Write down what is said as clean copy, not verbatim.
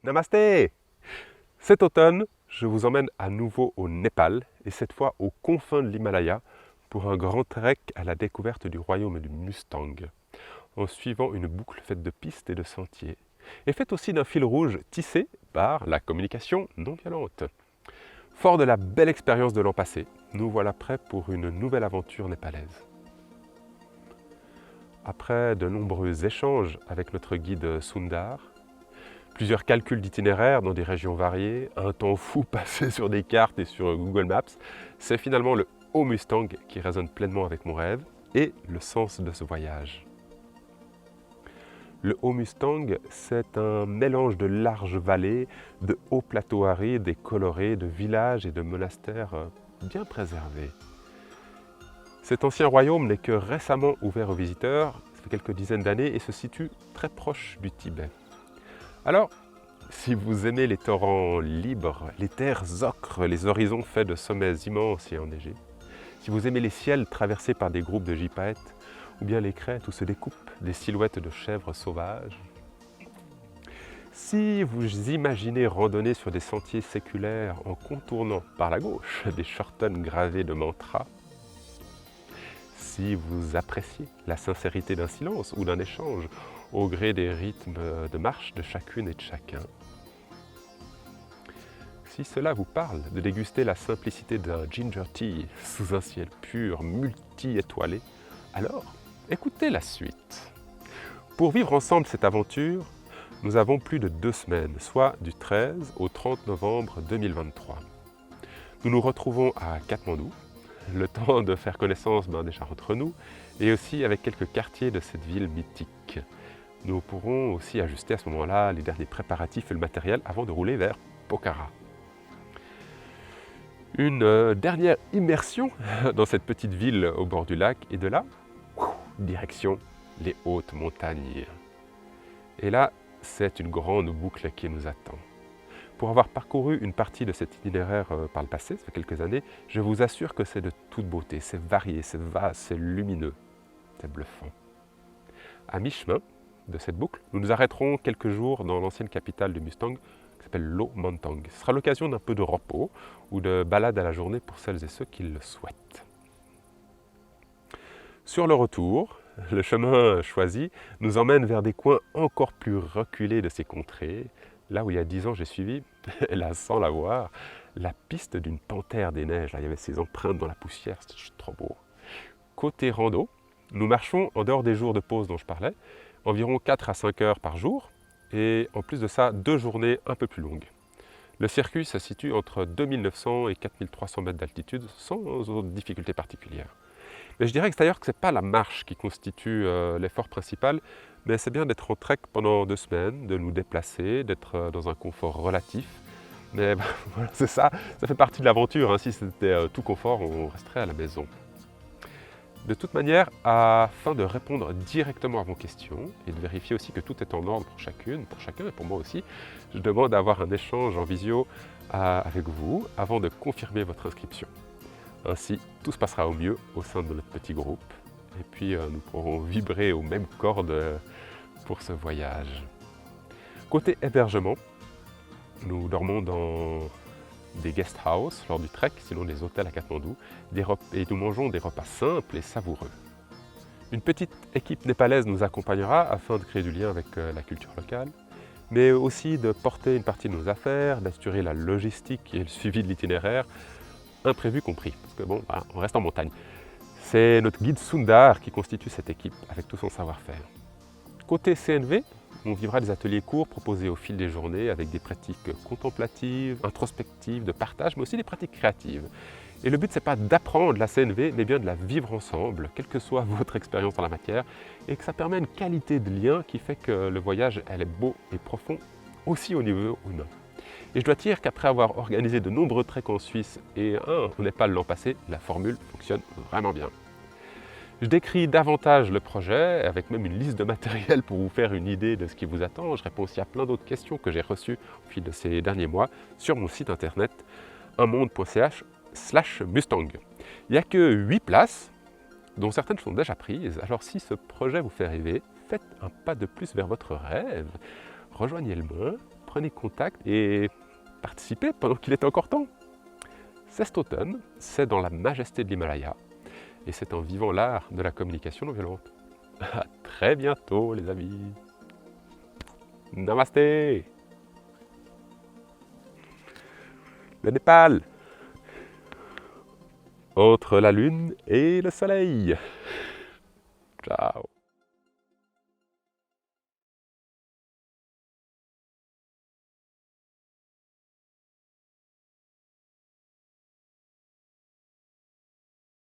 Namasté! Cet automne, je vous emmène à nouveau au Népal, et cette fois aux confins de l'Himalaya, pour un grand trek à la découverte du royaume du Mustang, en suivant une boucle faite de pistes et de sentiers, et faite aussi d'un fil rouge tissé par la communication non violente. Fort de la belle expérience de l'an passé, nous voilà prêts pour une nouvelle aventure népalaise. Après de nombreux échanges avec notre guide Sundar, plusieurs calculs d'itinéraire dans des régions variées, un temps fou passé sur des cartes et sur Google Maps, c'est finalement le Haut Mustang qui résonne pleinement avec mon rêve et le sens de ce voyage. Le Haut Mustang, c'est un mélange de larges vallées, de hauts plateaux arides et colorés, de villages et de monastères bien préservés. Cet ancien royaume n'est que récemment ouvert aux visiteurs, ça fait quelques dizaines d'années, et se situe très proche du Tibet. Alors, si vous aimez les torrents libres, les terres ocres, les horizons faits de sommets immenses et enneigés, si vous aimez les ciels traversés par des groupes de gypaètes, ou bien les crêtes où se découpent des silhouettes de chèvres sauvages, si vous imaginez randonner sur des sentiers séculaires en contournant par la gauche des shortens gravés de mantras, si vous appréciez la sincérité d'un silence ou d'un échange au gré des rythmes de marche de chacune et de chacun, si cela vous parle de déguster la simplicité d'un ginger tea sous un ciel pur, multi-étoilé, alors écoutez la suite. Pour vivre ensemble cette aventure, nous avons plus de 2 semaines, soit du 13 au 30 novembre 2023. Nous nous retrouvons à Katmandou, le temps de faire connaissance déjà entre nous, et aussi avec quelques quartiers de cette ville mythique. Nous pourrons aussi ajuster à ce moment-là les derniers préparatifs et le matériel avant de rouler vers Pokhara. Une dernière immersion dans cette petite ville au bord du lac, et de là, direction les hautes montagnes. Et là, c'est une grande boucle qui nous attend. Pour avoir parcouru une partie de cet itinéraire par le passé, ça fait quelques années, je vous assure que c'est de toute beauté, c'est varié, c'est vaste, c'est lumineux, c'est bluffant. À mi-chemin de cette boucle, nous nous arrêterons quelques jours dans l'ancienne capitale du Mustang, qui s'appelle Lo Mantang. Ce sera l'occasion d'un peu de repos ou de balade à la journée pour celles et ceux qui le souhaitent. Sur le retour, le chemin choisi nous emmène vers des coins encore plus reculés de ces contrées, là où il y a 10 ans j'ai suivi, là sans la voir, la piste d'une panthère des neiges. Là, il y avait ses empreintes dans la poussière, c'était trop beau. Côté rando, nous marchons en dehors des jours de pause dont je parlais, environ 4 à 5 heures par jour, et en plus de ça, 2 journées un peu plus longues. Le circuit se situe entre 2900 et 4300 mètres d'altitude, sans difficulté particulière. Mais je dirais d'ailleurs que ce n'est pas la marche qui constitue l'effort principal, mais c'est bien d'être en trek pendant 2 semaines, de nous déplacer, d'être dans un confort relatif. Mais voilà, c'est ça fait partie de l'aventure, hein. Si c'était tout confort, on resterait à la maison. De toute manière, afin de répondre directement à vos questions et de vérifier aussi que tout est en ordre pour chacune, pour chacun et pour moi aussi, je demande d'avoir un échange en visio avec vous avant de confirmer votre inscription. Ainsi, tout se passera au mieux au sein de notre petit groupe et puis nous pourrons vibrer aux mêmes cordes pour ce voyage. Côté hébergement, nous dormons dans des guest house lors du trek, sinon des hôtels à Katmandou, et nous mangeons des repas simples et savoureux. Une petite équipe népalaise nous accompagnera afin de créer du lien avec la culture locale, mais aussi de porter une partie de nos affaires, d'assurer la logistique et le suivi de l'itinéraire, imprévu compris, parce que bon, voilà, on reste en montagne. C'est notre guide Sundar qui constitue cette équipe avec tout son savoir-faire. Côté CNV, on vivra des ateliers courts proposés au fil des journées avec des pratiques contemplatives, introspectives, de partage, mais aussi des pratiques créatives. Et le but, ce n'est pas d'apprendre la CNV, mais bien de la vivre ensemble, quelle que soit votre expérience en la matière, et que ça permet une qualité de lien qui fait que le voyage, elle est beau et profond, aussi au niveau humain. Et je dois dire qu'après avoir organisé de nombreux treks en Suisse et un au Népal l'an passé, la formule fonctionne vraiment bien. Je décris davantage le projet, avec même une liste de matériel pour vous faire une idée de ce qui vous attend. Je réponds aussi à plein d'autres questions que j'ai reçues au fil de ces derniers mois sur mon site internet unmonde.ch/Mustang. Il n'y a que 8 places, dont certaines sont déjà prises. Alors si ce projet vous fait rêver, faites un pas de plus vers votre rêve. Rejoignez-le moi prenez contact et participez pendant qu'il est encore temps. C'est cet automne, c'est dans la majesté de l'Himalaya et c'est en vivant l'art de la communication non violente. À très bientôt les amis. Namasté. Le Népal, entre la lune et le soleil. Ciao.